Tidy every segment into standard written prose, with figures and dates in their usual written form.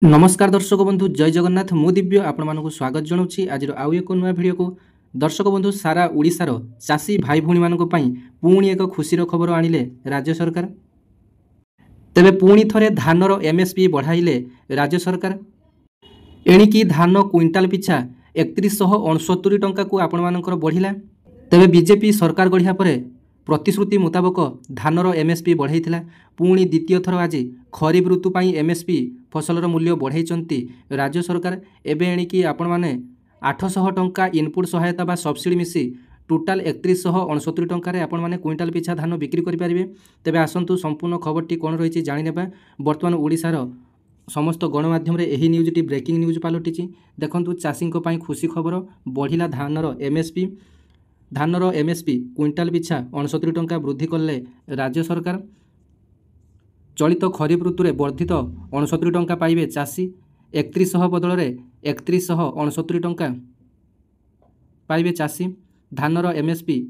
नमस्कार दर्शक बंधु जय जगन्नाथ मु दिव्य आपण मानक स्वागत जनाऊँगी आज आउ एक नुआ भिडियो को। दर्शक बंधु सारा ओडिशार चाषी भाई भूणी मानक पई पुणी एक खुशीर खबर आनिले राज्य सरकार। तेबे पुणी थरे धानर एमएसपी बढ़ाइले राज्य सरकार। एणिकी धान क्विंटाल पिछा 3169 टंका को आपण मानकर बढ़िला। तेबे बीजेपी सरकार गढ़िया परे प्रतिश्रुति मुताबक धानर एमएसपी बढ़ाइथिला। पुणी द्वितीय थर आज खरीफ ऋतु पाई एमएसपी फसलर मूल्य बढ़ाई राज्य सरकार। एबे एणिकी आपण माने 800 टंका इनपुट सहायता बा सब्सिडी मिसी टोटाल 3169 टंकार आपण माने क्विंटाल पिछा धान बिक्री करि परिबे। तेबे आसंतु संपूर्ण खबरटी कोन रहिछि जानि नेबा। वर्तमान ओडिसार समस्त गणमाध्यम रे एही न्यूजटी ब्रेकिंग न्यूज पालटिछि। देखंतु चाषींको पाई खुशी खबर बढ़िला धानर एमएसपी। धानर एमएसपी क्विंटाल पिछा 69 टंका वृद्धि कले राज्य सरकार। चलित खरीफ ऋतु में वर्धित 69 टंका पाइबे चाषी। 3100 बदल में 3169 टंका पाइबे चाषी। धानर एमएसपी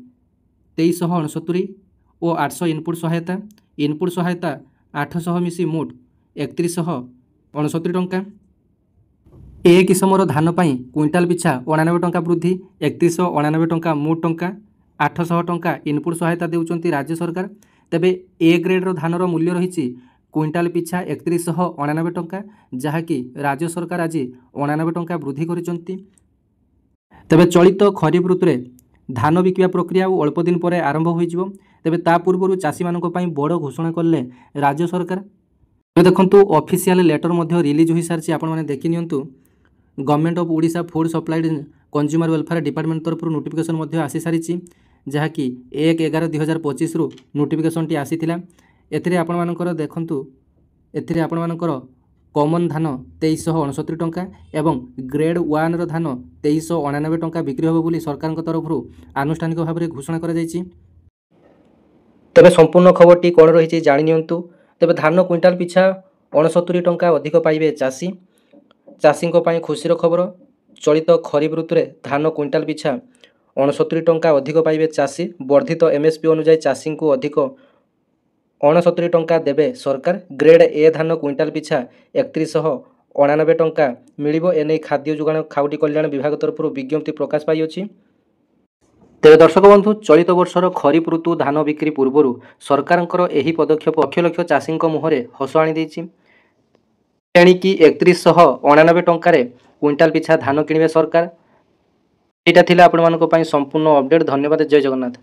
2369 और 800 इनपुट सहायता 800 मिसी मोट 3169 टंका। ए किसमर धान पाई क्विंटाल पिछा 89 टंका वृद्धि 3199 टंका मोट टंका 800 टंका इनपुट सहायता देउचंती राज्य सरकार। तेबे ए ग्रेडर धानर मूल्य रही क्विंटाल पिछा 3199 टंका जहाँकि राज्य सरकार आज 89 टंका वृद्धि करिसंती। तेबे चलित खरीफ ऋतु में धान बिकिया प्रक्रिया अल्प दिन पर आरंभ हो। तेबे ता पूर्व चाषी मानक पई बड़ घोषणा कले राज्य सरकार। देखंतु ऑफिशियल लेटर मध्य रिलीज हो सारी आपण माने देखि नियंतु। Government of Odisha food supply consumer welfare department तरफ नोटिफिकेशन मध्य आसी सारी जहाँकि 1/11/2025 रु नोटिफिकेशन टी आसीथिला। एथिरे आपण मानकर देखंतु एथिरे आपण मानकर कॉमन धान 2369 टंका एवं ग्रेड 1 रो धान 2399 टंका बिक्री होबो बोली सरकार तरफ आनुष्ठानिक भाव में घोषणा करा जायछि। तबे संपूर्ण खबरटी कोन रहिछि जानि नियंतु। तेबे धान क्विंटाल पिछा 69 टंका अधिक पाइबे चाषी। चाषी पाई खुशीर खबर। चलित खरीफ ऋतु में धान क्विंटाल पिछा 69 टंका अधिक पाइबे चाषी। वर्धित एमएसपी अनुसार चाषी को अधिक 69 टंका देबे सरकार। ग्रेड ए धान क्विंटाल पिछा 3199 टंका मिलिबो। एने खाद्य जोगाण खाउटी कल्याण विभाग तरफ विज्ञप्ति प्रकाश पाई अछि। तेरे दर्शक बंधु चलित वर्षर खरीफ ऋतु धान बिक्री पूर्व सरकार एही पदक्षेप लक्ष लक्ष चाषी मुहरे हस आनी देछि। एणिकी 3199 टंकार क्विंटाल पिछा धान किणवे सरकार। एटा थिला आपण मानको पई संपूर्ण अपडेट। धन्यवाद। जय जगन्नाथ।